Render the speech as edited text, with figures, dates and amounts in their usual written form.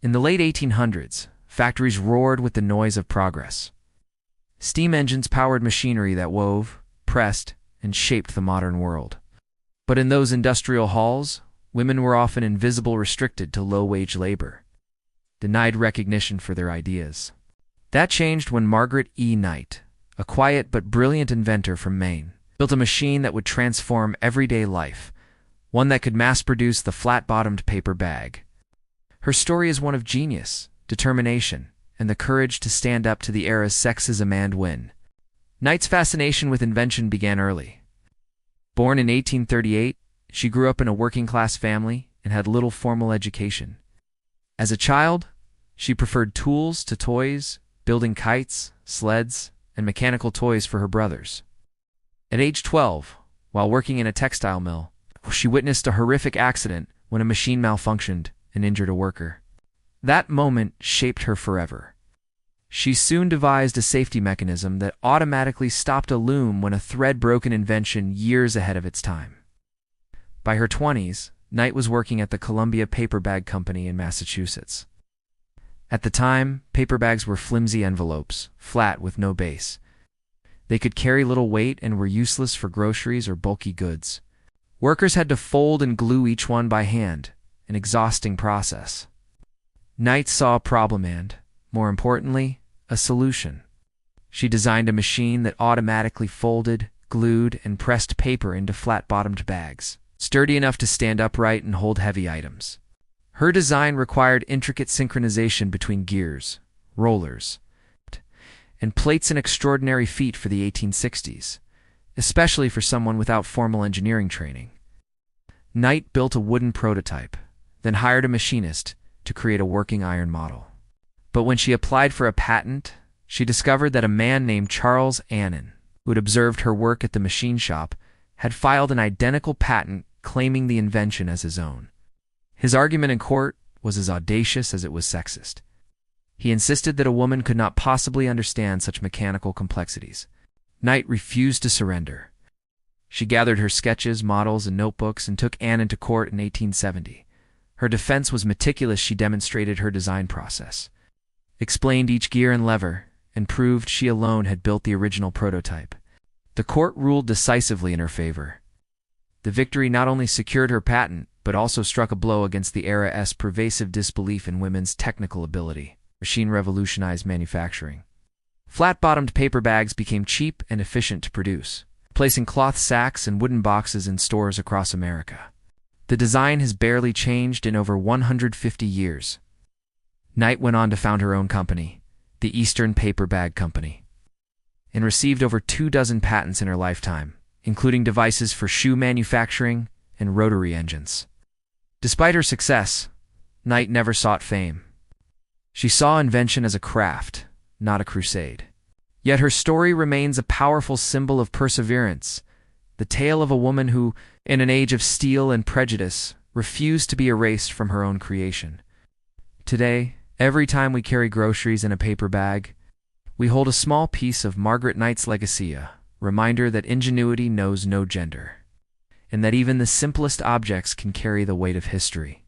In the late 1800s, factories roared with the noise of progress. Steam engines powered machinery that wove, pressed, and shaped the modern world. But in those industrial halls, women were often invisible, restricted to low-wage labor, denied recognition for their ideas. That changed when Margaret Knight, a quiet but brilliant inventor from Maine, built a machine that would transform everyday life, one that could mass-produce the flat-bottomed paper bag. Her story is one of genius, determination, and the courage to stand up to the era's sexism and win. Knight's fascination with invention began early. Born in 1838, she grew up in a working-class family and had little formal education. As a child, she preferred tools to toys, building kites, sleds, and mechanical toys for her brothers. At age 12, while working in a textile mill, she witnessed a horrific accident when a machine malfunctioned and injured a worker. That moment shaped her forever. She soon devised a safety mechanism that automatically stopped a loom when a thread broke, an invention years ahead of its time. By her 20s, Knight was working at the Columbia Paper Bag Company in Massachusetts. At the time, paper bags were flimsy envelopes, flat with no base. They could carry little weight and were useless for groceries or bulky goods. Workers had to fold and glue each one by hand, an exhausting process. Knight saw a problem and, more importantly, a solution. She designed a machine that automatically folded, glued, and pressed paper into flat-bottomed bags, sturdy enough to stand upright and hold heavy items. Her design required intricate synchronization between gears, rollers, and plates, an extraordinary feat for the 1860s, especially for someone without formal engineering training. Knight built a wooden prototype, then hired a machinist to create a working iron model. But when she applied for a patent, she discovered that a man named Charles Annan, who had observed her work at the machine shop, had filed an identical patent claiming the invention as his own. His argument in court was as audacious as it was sexist. He insisted that a woman could not possibly understand such mechanical complexities. Knight refused to surrender. She gathered her sketches, models, and notebooks and took Annan to court in 1870. Her defense was meticulous. She demonstrated her design process, explained each gear and lever, and proved she alone had built the original prototype. The court ruled decisively in her favor. The victory not only secured her patent, but also struck a blow against the era's pervasive disbelief in women's technical ability. Machine revolutionized manufacturing. Flat-bottomed paper bags became cheap and efficient to produce, placing cloth sacks and wooden boxes in stores across America. The design has barely changed in over 150 years. Knight went on to found her own company, the Eastern Paper Bag Company, and received over 24 patents in her lifetime, including devices for shoe manufacturing and rotary engines. Despite her success, Knight never sought fame. She saw invention as a craft, not a crusade. Yet her story remains a powerful symbol of perseverance, the tale of a woman who, in an age of steel and prejudice, refused to be erased from her own creation. Today, every time we carry groceries in a paper bag, we hold a small piece of Margaret Knight's legacy, a reminder that ingenuity knows no gender, and that even the simplest objects can carry the weight of history.